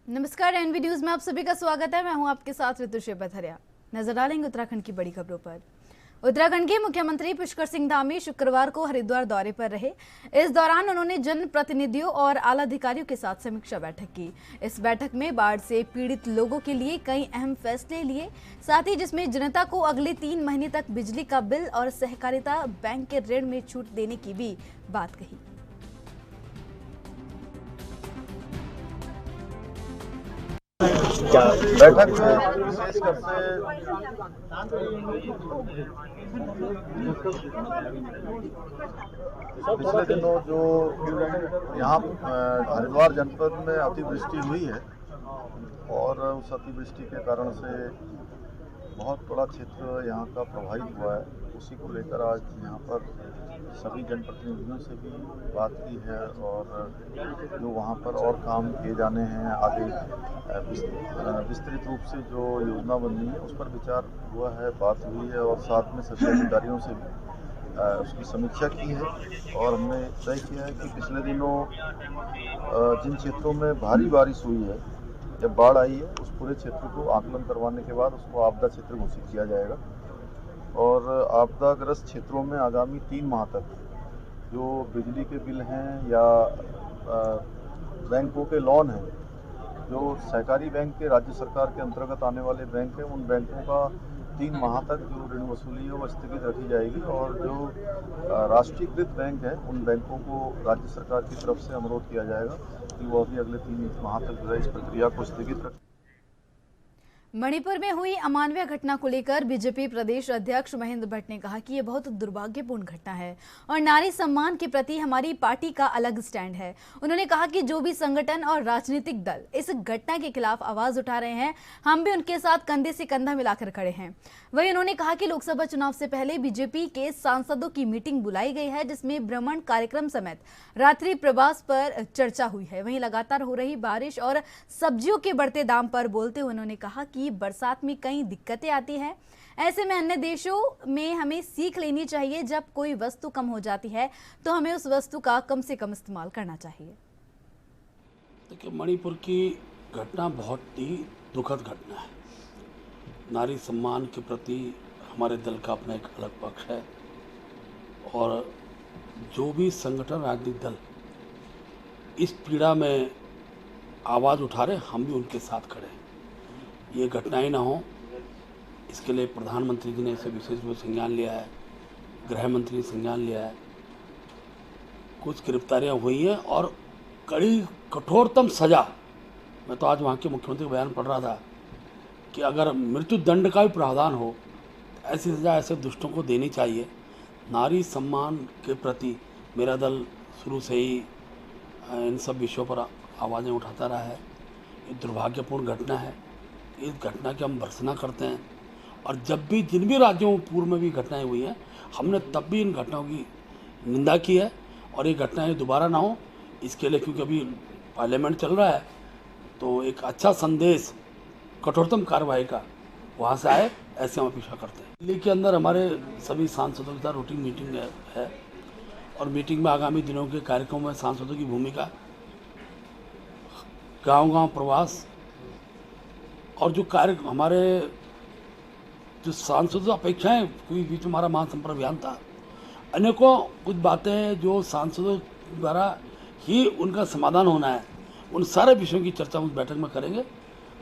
नमस्कार, N V news में आप सभी का स्वागत है। मैं हूं आपके साथ ऋतु पथरिया। नजर डालेंगे उत्तराखंड की बड़ी खबरों पर। उत्तराखंड के मुख्यमंत्री पुष्कर सिंह धामी शुक्रवार को हरिद्वार दौरे पर रहे। इस दौरान उन्होंने जनप्रतिनिधियों और आला अधिकारियों के साथ समीक्षा बैठक की। इस बैठक में बाढ़ से पीड़ित लोगों के लिए कई अहम फैसले लिए, साथ ही जिसमें जनता को अगले 3 महीने तक बिजली का बिल और सहकारिता बैंक के ऋण में छूट देने की भी बात कही। बैठक में विशेषकर से पिछले दिनों जो यहाँ हरिद्वार जनपद में अतिवृष्टि हुई है और उस अतिवृष्टि के कारण से बहुत बड़ा क्षेत्र यहाँ का प्रभावित हुआ है, उसी को लेकर आज यहाँ पर सभी जनप्रतिनिधियों से भी बात की है और जो वहाँ पर और काम किए जाने हैं आगे विस्तृत रूप से जो योजना बननी है उस पर विचार हुआ है, बात हुई है और साथ में सभी अधिकारियों से भी उसकी समीक्षा की है। और हमने तय किया है कि पिछले दिनों जिन क्षेत्रों में भारी बारिश हुई है, जब बाढ़ आई है, उस पूरे क्षेत्र को आकलन करवाने के बाद उसको आपदा क्षेत्र घोषित किया जाएगा और आपदाग्रस्त क्षेत्रों में आगामी 3 माह तक जो बिजली के बिल हैं या बैंकों के लोन हैं, जो सहकारी बैंक के राज्य सरकार के अंतर्गत आने वाले बैंक हैं, उन बैंकों का 3 माह तक जो ऋण वसूली है वो स्थगित रखी जाएगी और जो राष्ट्रीयकृत बैंक हैं उन बैंकों को राज्य सरकार की तरफ से अनुरोध किया जाएगा कि वो अभी अगले 3 माह तक जो है इस प्रक्रिया को स्थगित रखें। मणिपुर में हुई अमानवीय घटना को लेकर बीजेपी प्रदेश अध्यक्ष महेंद्र भट्ट ने कहा कि यह बहुत दुर्भाग्यपूर्ण घटना है और नारी सम्मान के प्रति हमारी पार्टी का अलग स्टैंड है। उन्होंने कहा कि जो भी संगठन और राजनीतिक दल इस घटना के खिलाफ आवाज उठा रहे हैं, हम भी उनके साथ कंधे से कंधा मिलाकर खड़े हैं। वहीं उन्होंने कहा कि लोकसभा चुनाव से पहले बीजेपी के सांसदों की मीटिंग बुलाई गई है, जिसमें भ्रमण कार्यक्रम समेत रात्रि प्रवास पर चर्चा हुई है। वहीं लगातार हो रही बारिश और सब्जियों के बढ़ते दाम पर बोलते हुए उन्होंने कहा कि बरसात में कई दिक्कतें आती हैं। ऐसे में अन्य देशों में हमें सीख लेनी चाहिए, जब कोई वस्तु कम हो जाती है तो हमें उस वस्तु का कम से कम इस्तेमाल करना चाहिए। देखिए, मणिपुर की घटना बहुत ही दुखद घटना है। नारी सम्मान के प्रति हमारे दल का अपना एक अलग पक्ष है और जो भी संगठन राजनीतिक दल इस पीड़ा में आवाज़ उठा रहे, हम भी उनके साथ खड़े हैं। ये घटनाएं ना हो, इसके लिए प्रधानमंत्री जी ने इसे विशेष रूप से संज्ञान लिया है, गृह मंत्री ने संज्ञान लिया है। कुछ गिरफ्तारियां हुई हैं और कड़ी कठोरतम सजा। मैं तो आज वहाँ के मुख्यमंत्री का बयान पढ़ रहा था कि अगर मृत्यु दंड का भी प्रावधान हो, ऐसी सजा ऐसे दुष्टों को देनी चाहिए। नारी सम्मान के प्रति मेरा दल शुरू से ही इन सब विषयों पर आवाज़ें उठाता रहा है। ये दुर्भाग्यपूर्ण घटना है। इस घटना की हम भर्त्सना करते हैं और जब भी जिन भी राज्यों में पूर्व में भी घटनाएं हुई हैं, हमने तब भी इन घटनाओं की निंदा की है और ये घटनाएं दोबारा ना हो इसके लिए, क्योंकि अभी पार्लियामेंट चल रहा है, तो एक अच्छा संदेश कठोरतम कार्रवाई का वहाँ से आए, ऐसे हम अपेक्षा करते हैं। दिल्ली के अंदर हमारे सभी सांसदों के साथ रूटीन मीटिंग है और मीटिंग में आगामी दिनों के कार्यक्रमों में सांसदों की भूमिका, गाँव-गाँव प्रवास और जो कार्य हमारे जो सांसदों अपेक्षाएं, कोई बीच में हमारा महासंपर्क अभियान था, अनेकों कुछ बातें जो सांसदों द्वारा ही उनका समाधान होना है, उन सारे विषयों की चर्चा उस बैठक में करेंगे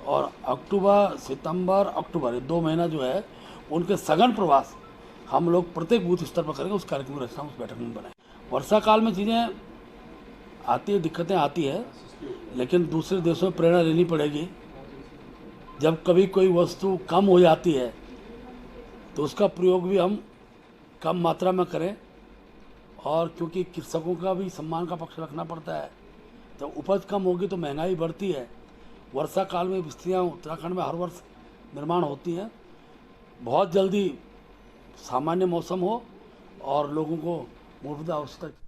और अक्टूबर, सितंबर, अक्टूबर ये 2 महीना जो है उनके सघन प्रवास हम लोग प्रत्येक बूथ स्तर पर करेंगे। उस कार्यक्रम की रचना उस बैठक में बनाए। वर्षा काल में चीज़ें आती है, दिक्कतें आती है, लेकिन दूसरे देशों में प्रेरणा लेनी पड़ेगी। जब कभी कोई वस्तु कम हो जाती है तो उसका प्रयोग भी हम कम मात्रा में करें और क्योंकि कृषकों का भी सम्मान का पक्ष रखना पड़ता है, जब उपज कम होगी तो महंगाई बढ़ती है। वर्षा काल में बस्तियाँ उत्तराखंड में हर वर्ष निर्माण होती हैं। बहुत जल्दी सामान्य मौसम हो और लोगों को मूलभूत आवश्यकता।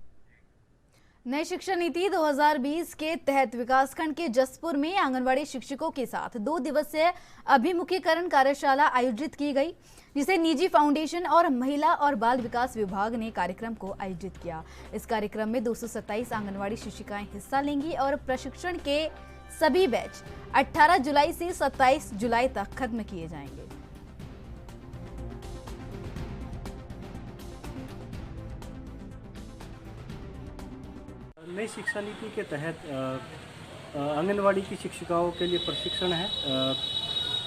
नई शिक्षा नीति 2020 के तहत विकासखंड के जसपुर में आंगनवाड़ी शिक्षकों के साथ 2 दिवसीय अभिमुखीकरण कार्यशाला आयोजित की गई, जिसे निजी फाउंडेशन और महिला और बाल विकास विभाग ने कार्यक्रम को आयोजित किया। इस कार्यक्रम में 227 आंगनवाड़ी शिक्षिकाएं हिस्सा लेंगी और प्रशिक्षण के सभी बैच 18 जुलाई से 27 जुलाई तक खत्म किए जाएंगे। नई शिक्षा नीति के तहत आंगनवाड़ी की शिक्षिकाओं के लिए प्रशिक्षण है।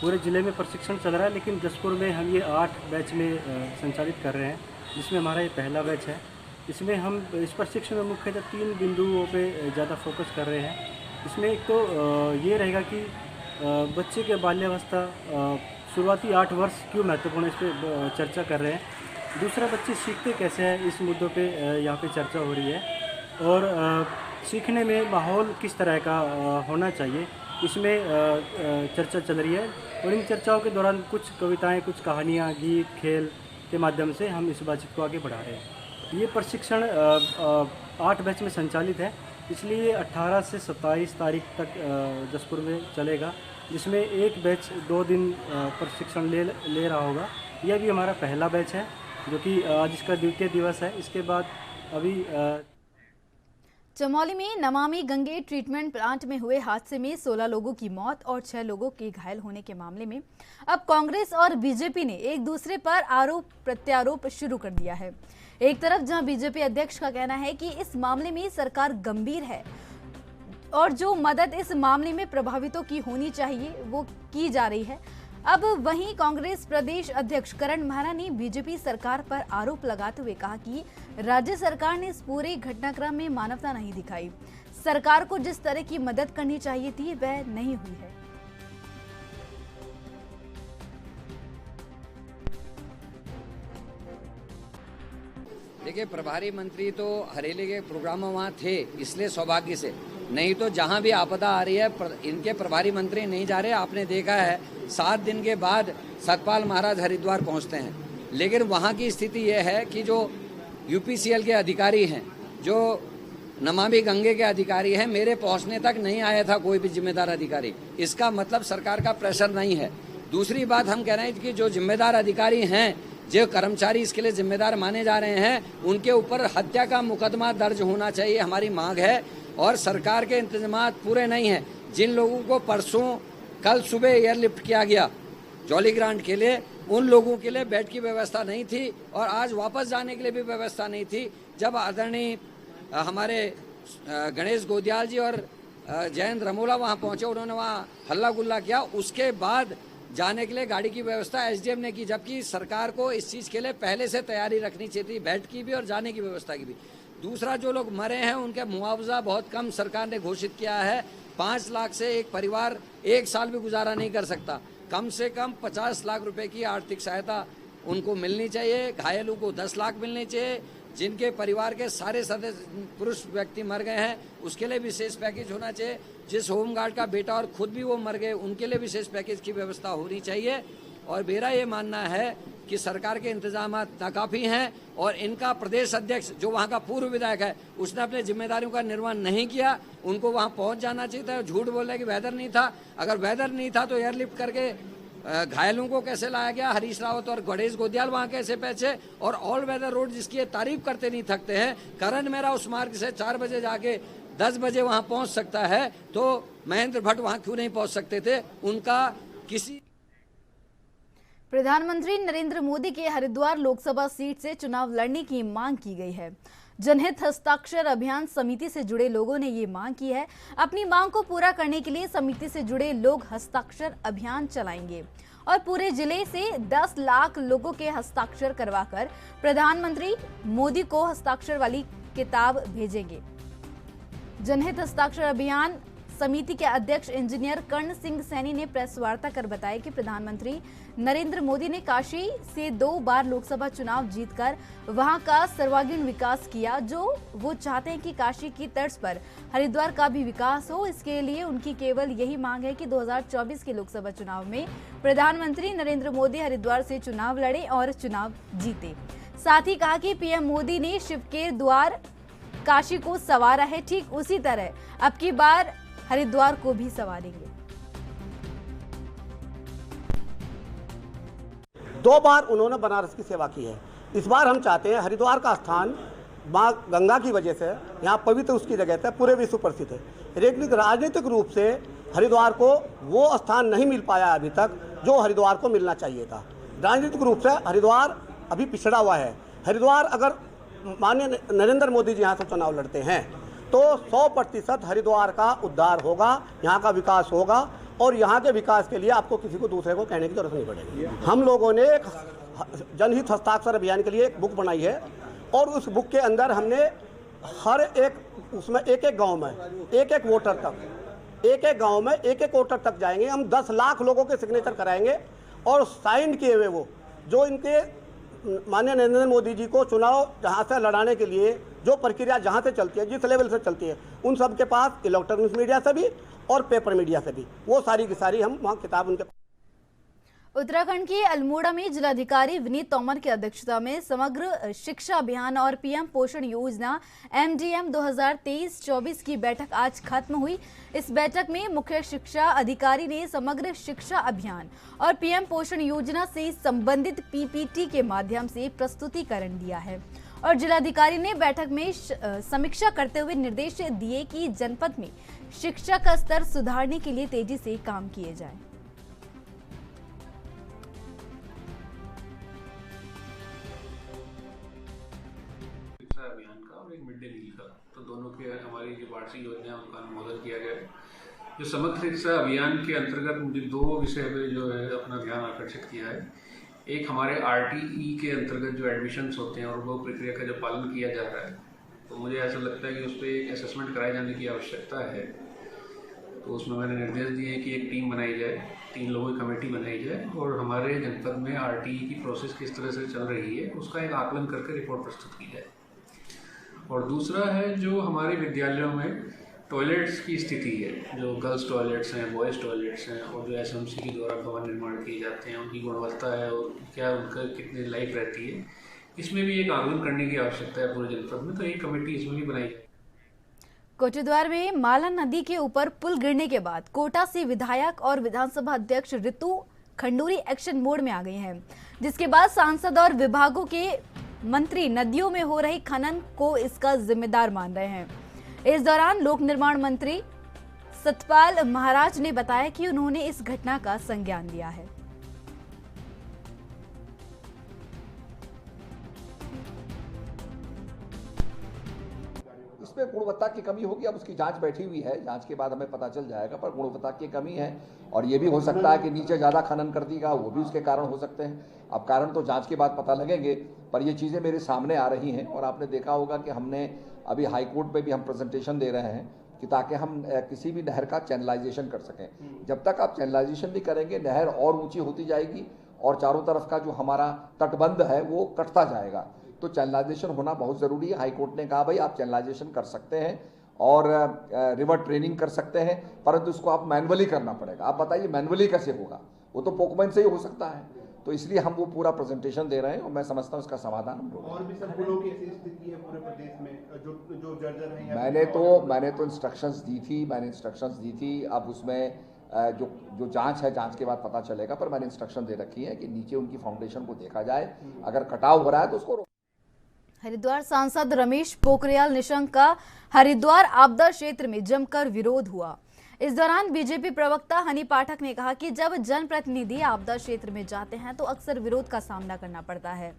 पूरे ज़िले में प्रशिक्षण चल रहा है, लेकिन जसपुर में हम ये 8 बैच में संचालित कर रहे हैं, जिसमें हमारा ये पहला बैच है। इसमें हम इस प्रशिक्षण में मुख्यतः 3 बिंदुओं पे ज़्यादा फोकस कर रहे हैं। इसमें एक तो ये रहेगा कि बच्चे के बाल्यावस्था शुरुआती 8 वर्ष क्यों महत्वपूर्ण है, इस पर चर्चा कर रहे हैं। दूसरा, बच्चे सीखते कैसे हैं, इस मुद्दों पे यहाँ पे चर्चा हो रही है। और सीखने में माहौल किस तरह का होना चाहिए, इसमें चर्चा चल रही है। और इन चर्चाओं के दौरान कुछ कविताएं, कुछ कहानियां, गीत, खेल के माध्यम से हम इस बातचीत को आगे बढ़ा रहे हैं। ये प्रशिक्षण 8 बैच में संचालित है, इसलिए 18 से 27 तारीख तक जसपुर में चलेगा, जिसमें एक बैच 2 दिन प्रशिक्षण ले रहा होगा। यह भी हमारा पहला बैच है, जो कि आज इसका द्वितीय दिवस है। इसके बाद अभी चमोली में नमामि गंगे ट्रीटमेंट प्लांट में हुए हादसे में 16 लोगों की मौत और 6 लोगों के घायल होने के मामले में अब कांग्रेस और बीजेपी ने एक दूसरे पर आरोप प्रत्यारोप शुरू कर दिया है। एक तरफ जहां बीजेपी अध्यक्ष का कहना है कि इस मामले में सरकार गंभीर है और जो मदद इस मामले में प्रभावितों की होनी चाहिए वो की जा रही है, अब वहीं कांग्रेस प्रदेश अध्यक्ष करण मेहरा ने बीजेपी सरकार पर आरोप लगाते हुए कहा कि राज्य सरकार ने इस पूरे घटनाक्रम में मानवता नहीं दिखाई। सरकार को जिस तरह की मदद करनी चाहिए थी वह नहीं हुई है। देखिए, प्रभारी मंत्री तो हरेले के प्रोग्राम में वहाँ थे, इसलिए सौभाग्य से, नहीं तो जहाँ भी आपदा आ रही है इनके प्रभारी मंत्री नहीं जा रहे। आपने देखा है 7 दिन के बाद सतपाल महाराज हरिद्वार पहुँचते हैं, लेकिन वहाँ की स्थिति यह है कि जो यूपीसीएल के अधिकारी हैं, जो नमामि गंगे के अधिकारी हैं, मेरे पहुँचने तक नहीं आया था कोई भी जिम्मेदार अधिकारी। इसका मतलब सरकार का प्रेशर नहीं है। दूसरी बात हम कह रहे हैं कि जो जिम्मेदार अधिकारी हैं, जो कर्मचारी इसके लिए जिम्मेदार माने जा रहे हैं, उनके ऊपर हत्या का मुकदमा दर्ज होना चाहिए, हमारी मांग है। और सरकार के इंतजामात पूरे नहीं हैं। जिन लोगों को कल सुबह एयरलिफ्ट किया गया जॉली ग्रांट के लिए, उन लोगों के लिए बेड की व्यवस्था नहीं थी और आज वापस जाने के लिए भी व्यवस्था नहीं थी। जब आदरणीय हमारे गणेश गोदियाल जी और जयंत रमोला वहाँ पहुँचे, उन्होंने वहाँ हल्ला गुल्ला किया, उसके बाद जाने के लिए गाड़ी की व्यवस्था एसडीएम ने की, जबकि सरकार को इस चीज़ के लिए पहले से तैयारी रखनी चाहिए थी, बेड की भी और जाने की व्यवस्था की भी। दूसरा, जो लोग मरे हैं उनके मुआवजा बहुत कम सरकार ने घोषित किया है। 5 लाख से एक परिवार 1 साल भी गुजारा नहीं कर सकता। कम से कम 50 लाख रुपए की आर्थिक सहायता उनको मिलनी चाहिए। घायलों को 10 लाख मिलने चाहिए। जिनके परिवार के सारे सदस्य पुरुष व्यक्ति मर गए हैं उसके लिए विशेष पैकेज होना चाहिए। जिस होमगार्ड का बेटा और खुद भी वो मर गए उनके लिए विशेष पैकेज की व्यवस्था होनी चाहिए। और मेरा ये मानना है कि सरकार के इंतजाम नाकाफी हैं और इनका प्रदेश अध्यक्ष जो वहाँ का पूर्व विधायक है उसने अपने जिम्मेदारियों का निर्वहन नहीं किया। उनको वहाँ पहुँच जाना चाहिए था। झूठ बोल रहे कि वेदर नहीं था। अगर वेदर नहीं था तो एयरलिफ्ट करके घायलों को कैसे लाया गया? हरीश रावत और गणेश गोदियाल वहाँ कैसे पहुंचे? और ऑल वेदर रोड जिसकी ये तारीफ करते नहीं थकते हैं, करण मेरा उस मार्ग से 4 बजे जाके 10 बजे वहाँ पहुँच सकता है, तो महेंद्र भट्ट वहाँ क्यों नहीं पहुँच सकते थे? उनका किसी प्रधानमंत्री नरेंद्र मोदी के हरिद्वार लोकसभा सीट से चुनाव लड़ने की मांग की गई है। जनहित हस्ताक्षर अभियान समिति से जुड़े लोगों ने ये मांग की है। अपनी मांग को पूरा करने के लिए समिति से जुड़े लोग हस्ताक्षर अभियान चलाएंगे और पूरे जिले से 10 लाख लोगों के हस्ताक्षर करवाकर प्रधानमंत्री मोदी को हस्ताक्षर वाली किताब भेजेंगे। जनहित हस्ताक्षर अभियान समिति के अध्यक्ष इंजीनियर कर्ण सिंह सैनी ने प्रेस वार्ता कर बताया कि प्रधानमंत्री नरेंद्र मोदी ने काशी से 2 बार लोकसभा चुनाव जीतकर वहां का सर्वांगीण विकास किया। जो वो चाहते हैं कि काशी की तर्ज पर हरिद्वार का भी विकास हो। इसके लिए उनकी केवल यही मांग है कि 2024 के लोकसभा चुनाव में प्रधानमंत्री नरेंद्र मोदी हरिद्वार से चुनाव लड़े और चुनाव जीते। साथ ही कहा कि पीएम मोदी ने शिव के द्वार काशी को संवारा है, ठीक उसी तरह अब की बार हरिद्वार को भी संवारेंगे। 2 बार उन्होंने बनारस की सेवा की है। इस बार हम चाहते हैं हरिद्वार का स्थान माँ गंगा की वजह से यहाँ पवित्र उसकी जगह से पूरे विश्व प्रसिद्ध है। लेकिन राजनीतिक रूप से हरिद्वार को वो स्थान नहीं मिल पाया अभी तक जो हरिद्वार को मिलना चाहिए था। राजनीतिक रूप से हरिद्वार अभी पिछड़ा हुआ है। हरिद्वार अगर माननीय नरेंद्र मोदी जी यहाँ से चुनाव लड़ते हैं तो 100% हरिद्वार का उद्धार होगा, यहाँ का विकास होगा और यहाँ के विकास के लिए आपको किसी को दूसरे को कहने की जरूरत नहीं पड़ेगी। हम लोगों ने एक जनहित हस्ताक्षर अभियान के लिए एक बुक बनाई है और उस बुक के अंदर हमने हर एक उसमें एक एक गांव में एक एक वोटर तक एक-एक गांव में एक-एक वोटर तक जाएंगे। हम 10 लाख लोगों के सिग्नेचर कराएंगे और साइन किए हुए वो जो इनके माननीय नरेंद्र मोदी जी को चुनाव जहां से लड़ाने के लिए जो प्रक्रिया जहां से चलती है, जिस लेवल से चलती है, उन सब के पास इलेक्ट्रॉनिक मीडिया से भी और पेपर मीडिया से भी वो सारी की सारी हम वहाँ किताब उनके। उत्तराखंड के अल्मोड़ा में जिलाधिकारी विनीत तोमर की अध्यक्षता में समग्र शिक्षा अभियान और पीएम पोषण योजना MDM 2023-24 की बैठक आज खत्म हुई। इस बैठक में मुख्य शिक्षा अधिकारी ने समग्र शिक्षा अभियान और पीएम पोषण योजना से संबंधित PPT के माध्यम से प्रस्तुतिकरण दिया है और जिलाधिकारी ने बैठक में समीक्षा करते हुए निर्देश दिए कि जनपद में शिक्षा का स्तर सुधारने के लिए तेजी से काम किए जाए। अभियान का और एक मिड डे मील का, तो दोनों के हमारी जो वार्षिक योजना है उनका अनुमोदन किया गया है। जो समग्र शिक्षा अभियान के अंतर्गत मुझे 2 विषय पे जो है अपना ध्यान आकर्षित किया है। एक हमारे RTE के अंतर्गत जो एडमिशन्स होते हैं और वो प्रक्रिया का जो पालन किया जा रहा है, तो मुझे ऐसा लगता है कि उस पर एक असेसमेंट कराए जाने की आवश्यकता है। तो उसमें मैंने निर्देश दिए कि एक टीम बनाई जाए, 3 लोगों की कमेटी बनाई जाए और हमारे जनपद में RTE की प्रोसेस किस तरह से चल रही है उसका एक आकलन करके रिपोर्ट प्रस्तुत की जाए। और दूसरा है जो हमारे विद्यालयों में टॉयलेट्स की स्थिति है, जो गर्ल्स टॉयलेट्स हैं, बॉयज़ टॉयलेट्स हैं और जो SMC के द्वारा भवन निर्माण किए जाते हैं, उनकी गुणवत्ता है और क्या उनका कितनी लाइफ रहती है, इसमें भी एक आकलन करने की आवश्यकता है पूरे जनपद में। तो एक कमेटी इसमें भी बनाई जाए। कोटद्वार में माला नदी के ऊपर पुल गिरने के बाद कोटा से विधायक और विधानसभा अध्यक्ष ऋतु खंडूरी एक्शन मोड में आ गए हैं, जिसके बाद सांसद और विभागों के मंत्री नदियों में हो रही खनन को इसका जिम्मेदार मान रहे हैं। इस दौरान लोक निर्माण मंत्री सतपाल महाराज ने बताया कि उन्होंने इस घटना का संज्ञान लिया है। इसमें गुणवत्ता की कमी होगी, अब उसकी जांच बैठी हुई है, जांच के बाद हमें पता चल जाएगा, पर गुणवत्ता की कमी है और ये भी हो सकता है कि नीचे ज़्यादा खनन कर देगा, वो भी उसके कारण हो सकते हैं। अब कारण तो जांच के बाद पता लगेंगे, पर ये चीज़ें मेरे सामने आ रही हैं और आपने देखा होगा कि हमने अभी हाई कोर्ट में भी हम प्रेजेंटेशन दे रहे हैं कि ताकि हम किसी भी नहर का चैनलाइजेशन कर सकें। जब तक आप चैनलाइजेशन नहीं करेंगे नहर और ऊँची होती जाएगी और चारों तरफ का जो हमारा तटबंध है वो कटता जाएगा। तो चैनलाइजेशन होना बहुत ज़रूरी है। हाई कोर्ट ने कहा भाई आप चैनलाइजेशन कर सकते हैं और रिवर ट्रेनिंग कर सकते हैं, परंतु उसको आप मैनुअली करना पड़ेगा। आप बताइए मैनुअली कैसे होगा, वो तो पोकमैन से ही हो सकता है। तो इसलिए हम वो पूरा प्रेजेंटेशन दे रहे हैं और मैं समझता हूँ इसका समाधान हम लोग। और भी सब पुलों की ऐसी स्थिति है पूरे प्रदेश में जो जर्जर है। मैंने तो इंस्ट्रक्शंस दी थी। अब उसमें जो जांच है, जांच के बाद पता चलेगा, पर मैंने इंस्ट्रक्शन दे रखी है कि नीचे उनकी फाउंडेशन को देखा जाए, अगर कटाव हो रहा है तो उसको। हरिद्वार सांसद रमेश पोखरियाल निशंक का हरिद्वार आपदा क्षेत्र में जमकर विरोध हुआ। इस दौरान बीजेपी प्रवक्ता हनी पाठक ने कहा कि जब जनप्रतिनिधि आपदा क्षेत्र में जाते हैं तो अक्सर विरोध का सामना करना पड़ता है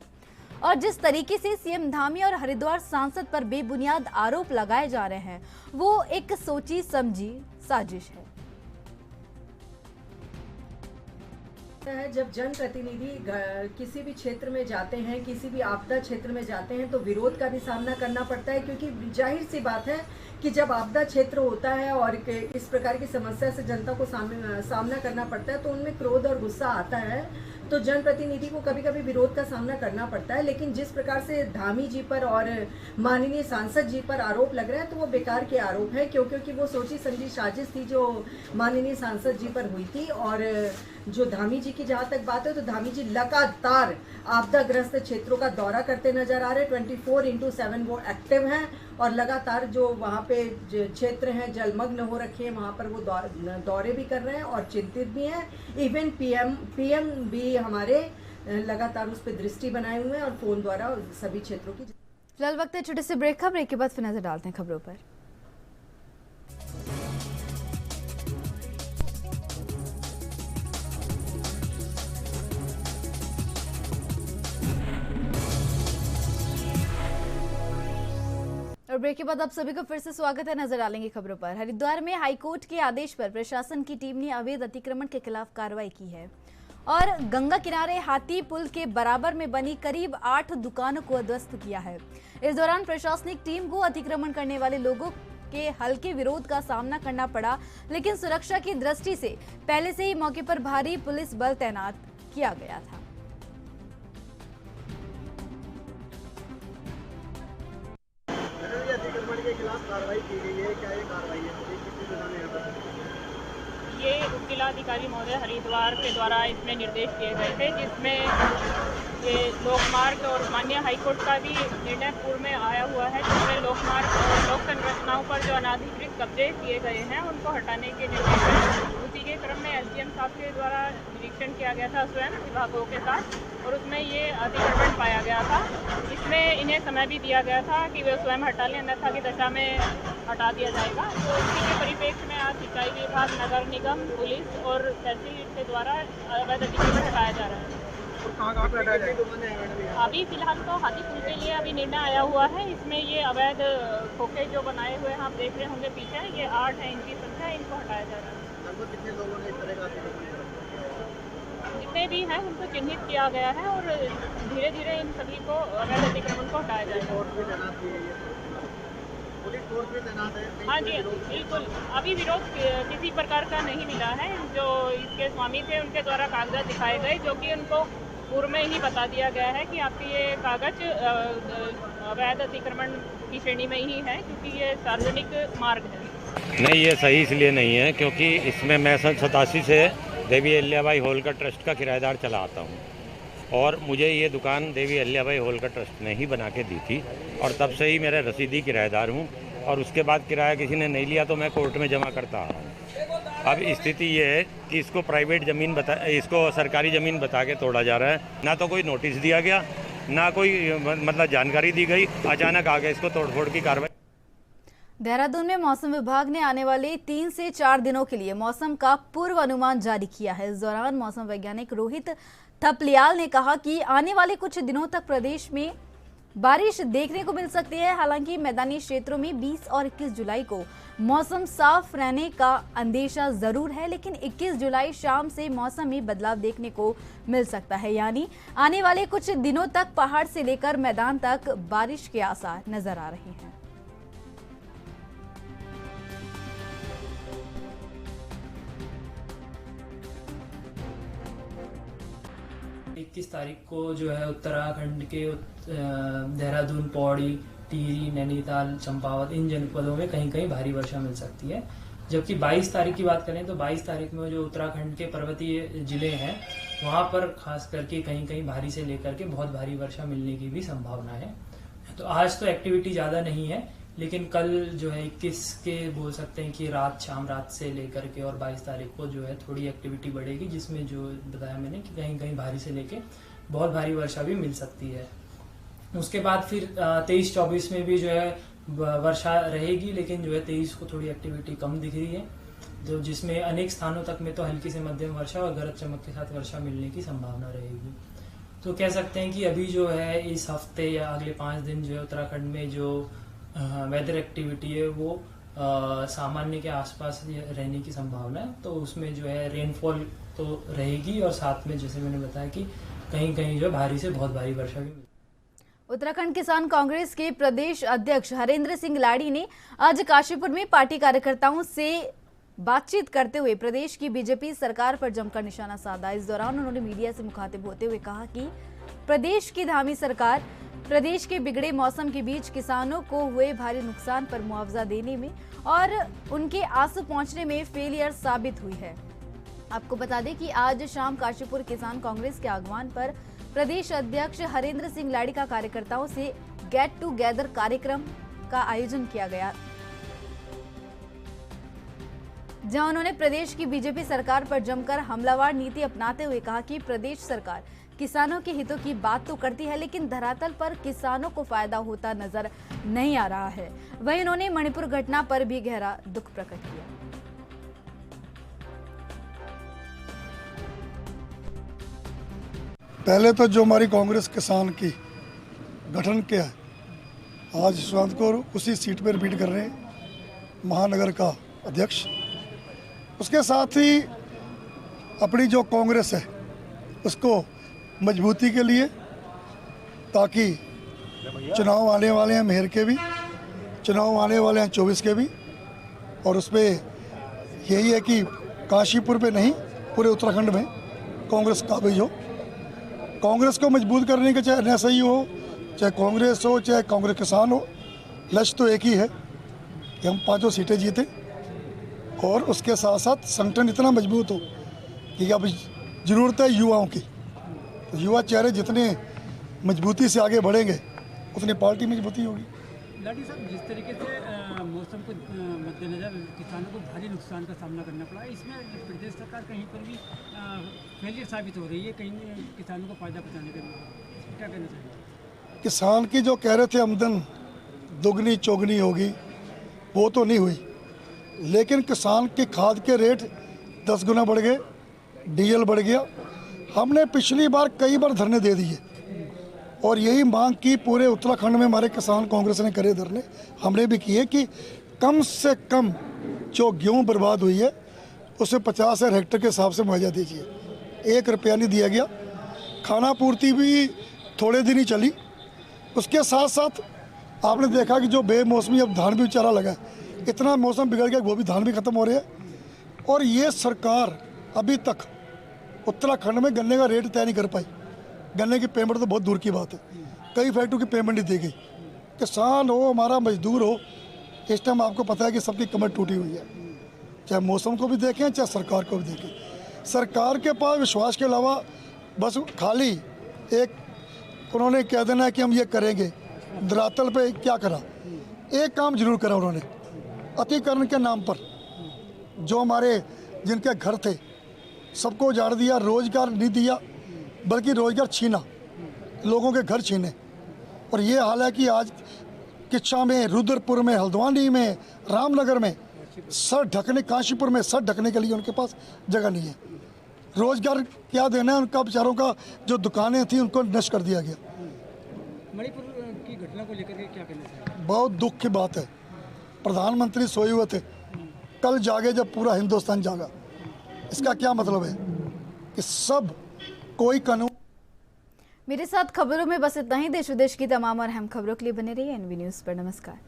और जिस तरीके से सीएम धामी और हरिद्वार सांसद पर बेबुनियाद आरोप लगाए जा रहे हैं वो एक सोची समझी साजिश है। जब जनप्रतिनिधि किसी भी क्षेत्र में जाते हैं, किसी भी आपदा क्षेत्र में जाते हैं तो विरोध का भी सामना करना पड़ता है, क्योंकि जाहिर सी बात है कि जब आपदा क्षेत्र होता है और इस प्रकार की समस्या से जनता को सामना करना पड़ता है तो उनमें क्रोध और गुस्सा आता है, तो जनप्रतिनिधि को कभी कभी विरोध का सामना करना पड़ता है। लेकिन जिस प्रकार से धामी जी पर और माननीय सांसद जी पर आरोप लग रहे हैं तो वो बेकार के आरोप है, क्योंकि वो सोची समझी साजिश थी जो माननीय सांसद जी पर हुई थी। और जो धामी जी की जहाँ तक बात है तो धामी जी लगातार आपदाग्रस्त क्षेत्रों का दौरा करते नजर आ रहे, 24/7 वो एक्टिव हैं और लगातार जो वहाँ पे क्षेत्र हैं जलमग्न हो रखे हैं वहाँ पर वो दौरे भी कर रहे हैं और चिंतित भी हैं। इवन पीएम भी हमारे लगातार उस पर दृष्टि बनाए हुए हैं और फोन द्वारा सभी क्षेत्रों की। फिलहाल वक्त है छोटे से ब्रेक का, ब्रेक के बाद फिर नजर डालते हैं खबरों पर। और ब्रेक के बाद आप सभी को फिर से स्वागत है। नजर डालेंगे खबरों पर। हरिद्वार में हाईकोर्ट के आदेश पर प्रशासन की टीम ने अवैध अतिक्रमण के खिलाफ कार्रवाई की है और गंगा किनारे हाथी पुल के बराबर में बनी करीब 8 दुकानों को ध्वस्त किया है। इस दौरान प्रशासनिक टीम को अतिक्रमण करने वाले लोगों के हल्के विरोध का सामना करना पड़ा, लेकिन सुरक्षा की दृष्टि से पहले से ही मौके पर भारी पुलिस बल तैनात किया गया था। के खिलाफ कार्रवाई की गई है, क्या ये कार्रवाई है? ये जिलाधिकारी महोदय हरिद्वार के द्वारा इसमें निर्देश दिए गए थे, जिसमें ये लोकमार्ग और माननीय हाईकोर्ट का भी निर्णय पूर्व में आया हुआ है, जिसमें लोकमार्ग और लोक संरचनाओं पर जो अनाधिकृत कब्जे किए गए हैं उनको हटाने के निर्देश हैं। उसी के क्रम में एसडीएम साहब के द्वारा निरीक्षण किया गया था स्वयं विभागों के साथ, और उसमें ये अतिक्रमण पाया गया था। इसमें इन्हें समय भी दिया गया था कि वे स्वयं हटा लें, अन्यथा की दशा में हटा दिया जाएगा। तो इसी के परिप्रेक्ष्य में आज सिंचाई विभाग, नगर निगम, पुलिस और तहसील के द्वारा अवैध अतिक्रमण हटाया जा रहा है। कहाँ पे हटाया जाएगा? अभी फिलहाल तो हाथी पुल के लिए अभी निर्णय आया हुआ है। इसमें ये अवैध खोखे जो बनाए हुए हैं आप देख रहे होंगे पीछे, ये 8 है इनकी संख्या, इनको हटाया जा रहा है। लगभग कितने लोगों ने इस तरह का जितने भी हैं उनको चिन्हित किया गया है और धीरे धीरे इन सभी को अवैध अतिक्रमण को हटाया जाएगा। पुलिस फोर्स भी तैनात है? हाँ जी, बिल्कुल। अभी विरोध किसी प्रकार का नहीं मिला है। जो इसके स्वामी थे उनके द्वारा कागजात दिखाए गए, जो कि उनको पूर्व में ही बता दिया गया है कि आपके ये कागज अवैध अतिक्रमण की श्रेणी में ही है, क्योंकि ये सार्वजनिक मार्ग है। नहीं, ये सही इसलिए नहीं है क्योंकि इसमें मैं सन 87 से देवी अहिल्याबाई होलकर ट्रस्ट का किराएदार चला आता हूँ और मुझे ये दुकान देवी अहिल्याबाई होलकर ट्रस्ट ने ही बना के दी थी और तब से ही मेरा रसीदी किराएदार हूँ और उसके बाद किराया किसी ने नहीं लिया तो मैं कोर्ट में जमा करता आ रहा हूँ। अब स्थिति ये है कि इसको प्राइवेट ज़मीन इसको सरकारी ज़मीन बता के तोड़ा जा रहा है। ना तो कोई नोटिस दिया गया, ना कोई मतलब जानकारी दी गई, अचानक आ गया इसको तोड़फोड़ की कार्रवाई। देहरादून में मौसम विभाग ने आने वाले 3 से 4 दिनों के लिए मौसम का पूर्व अनुमान जारी किया है। इस दौरान मौसम वैज्ञानिक रोहित थपलियाल ने कहा कि आने वाले कुछ दिनों तक प्रदेश में बारिश देखने को मिल सकती है। हालांकि मैदानी क्षेत्रों में 20 और 21 जुलाई को मौसम साफ रहने का अंदेशा जरूर है, लेकिन 21 जुलाई शाम से मौसम में बदलाव देखने को मिल सकता है। यानी आने वाले कुछ दिनों तक पहाड़ से लेकर मैदान तक बारिश के आसार नजर आ रहे हैं। 21 तारीख को जो है उत्तराखंड के देहरादून, पौड़ी, टिहरी, नैनीताल, चंपावत इन जनपदों में कहीं कहीं भारी वर्षा मिल सकती है। जबकि 22 तारीख की बात करें तो 22 तारीख में जो उत्तराखंड के पर्वतीय जिले हैं वहां पर खास करके कहीं कहीं भारी से लेकर के बहुत भारी वर्षा मिलने की भी संभावना है। तो आज तो एक्टिविटी ज़्यादा नहीं है, लेकिन कल जो है 21 के बोल सकते हैं कि शाम रात से लेकर के और 22 तारीख को जो है थोड़ी एक्टिविटी बढ़ेगी, जिसमें जो बताया मैंने कि कहीं कहीं भारी से लेके बहुत भारी वर्षा भी मिल सकती है। उसके बाद फिर 23-24 में भी जो है वर्षा रहेगी, लेकिन जो है 23 को थोड़ी एक्टिविटी कम दिख रही है, जो जिसमें अनेक स्थानों तक में तो हल्की से मध्यम वर्षा और गरज चमक के साथ वर्षा मिलने की संभावना रहेगी। तो कह सकते हैं कि अभी जो है इस हफ्ते या अगले 5 दिन जो है उत्तराखंड में जो वेदर एक्टिविटी है वो सामान्य के आसपास रहने की संभावना है। तो उसमें जो है रेनफॉल तो रहेगी और साथ में जैसे मैंने बताया कि कहीं कहीं जो भारी से बहुत भारी वर्षा भी। उत्तराखंड किसान कांग्रेस के प्रदेश अध्यक्ष हरेंद्र सिंह लाड़ी ने आज काशीपुर में पार्टी कार्यकर्ताओं से बातचीत करते हुए प्रदेश की बीजेपी सरकार पर जमकर निशाना साधा। इस दौरान उन्होंने मीडिया से मुखातिब होते हुए कहा कि प्रदेश की धामी सरकार प्रदेश के बिगड़े मौसम के बीच किसानों को हुए भारी नुकसान पर मुआवजा देने में और उनके आंसू पहुंचने में फेलियर साबित हुई है। आपको बता दें कि आज शाम काशीपुर किसान कांग्रेस के आह्वान पर प्रदेश अध्यक्ष हरेंद्र सिंह लाड़ी का कार्यकर्ताओं से गेट टुगेदर कार्यक्रम का आयोजन किया गया, जहां उन्होंने प्रदेश की बीजेपी सरकार पर जमकर हमलावर नीति अपनाते हुए कहा कि प्रदेश सरकार किसानों के हितों की बात तो करती है, लेकिन धरातल पर किसानों को फायदा होता नजर नहीं आ रहा है। वहीं उन्होंने मणिपुर घटना पर भी गहरा दुख प्रकट किया। पहले तो जो हमारी कांग्रेस किसान की गठन किया आज यशवंत को उसी सीट पर रिपीट कर रहे हैं महानगर का अध्यक्ष। उसके साथ ही अपनी जो कांग्रेस है उसको मजबूती के लिए, ताकि चुनाव आने वाले हैं मेयर के भी, चुनाव आने वाले हैं 24 के भी, और उस पर यही है कि काशीपुर पे नहीं पूरे उत्तराखंड में कांग्रेस काबिज हो। कांग्रेस को मजबूत करने के, चाहे NSI हो, चाहे कांग्रेस हो, चाहे कांग्रेस किसान हो, लक्ष्य तो एक ही है कि हम 5 सीटें जीतें और उसके साथ साथ संगठन इतना मजबूत हो कि अब ज़रूरत है युवाओं की। तो युवा चेहरे जितने मजबूती से आगे बढ़ेंगे उतनी पार्टी मजबूती होगी। लाठी साहब, जिस तरीके से मौसम को मद्देनजर किसानों को भारी नुकसान का सामना करना पड़ा, इसमें प्रदेश सरकार कहीं पर भी फेलियर साबित हो रही है, कहीं किसानों को फायदा पहुँचाने के लिए, क्या कहना चाहिए? किसान की जो कह रहे थे आमदन दोगुनी चौगुनी होगी, वो तो नहीं हुई, लेकिन किसान के खाद के रेट 10 गुना बढ़ गए, डीजल बढ़ गया। हमने पिछली बार कई बार धरने दे दिए और यही मांग की पूरे उत्तराखंड में हमारे किसान कांग्रेस ने करे धरने, हमने भी किए कि कम से कम जो गेहूँ बर्बाद हुई है उसे 50,000 हेक्टेयर के हिसाब से मुआवजा दीजिए। 1 रुपया नहीं दिया गया। खाना पूर्ति भी थोड़े दिन ही चली। उसके साथ साथ आपने देखा कि जो बेमौसमी अब धान भी बेचारा लगा है, इतना मौसम बिगड़ गया, वो भी धान भी ख़त्म हो रहे हैं। और ये सरकार अभी तक उत्तराखंड में गन्ने का रेट तय नहीं कर पाई। गन्ने की पेमेंट तो बहुत दूर की बात है, कई फैक्ट्रियों की पेमेंट नहीं दी गई। किसान हो, हमारा मजदूर हो, इस टाइम आपको पता है कि सबकी कमर टूटी हुई है। चाहे मौसम को भी देखें, चाहे सरकार को भी देखें। सरकार के पास विश्वास के अलावा बस खाली एक उन्होंने कह देना है कि हम ये करेंगे। धरातल पे क्या करा? एक काम जरूर करा उन्होंने, अतिक्रमण के नाम पर जो हमारे जिनके घर थे सबको उजाड़ दिया, रोजगार नहीं दिया बल्कि रोजगार छीना, लोगों के घर छीने। और ये हाल है कि आज किच्छा में, रुद्रपुर में, हल्द्वानी में, रामनगर में सर ढकने, काशीपुर में सर ढकने के लिए उनके पास जगह नहीं है। रोजगार क्या देना है उनका? बेचारों का जो दुकानें थी उनको नष्ट कर दिया गया। मणिपुर की घटना को लेकर के क्या कहना चाहिए? बहुत दुख की बात है। प्रधानमंत्री सोए हुए थे, कल जागे जब पूरा हिंदुस्तान जागा। इसका क्या मतलब है कि सब कोई कानून। मेरे साथ खबरों में बस इतना ही। देश विदेश की तमाम और अहम खबरों के लिए बने रहिए NV न्यूज़ पर। नमस्कार।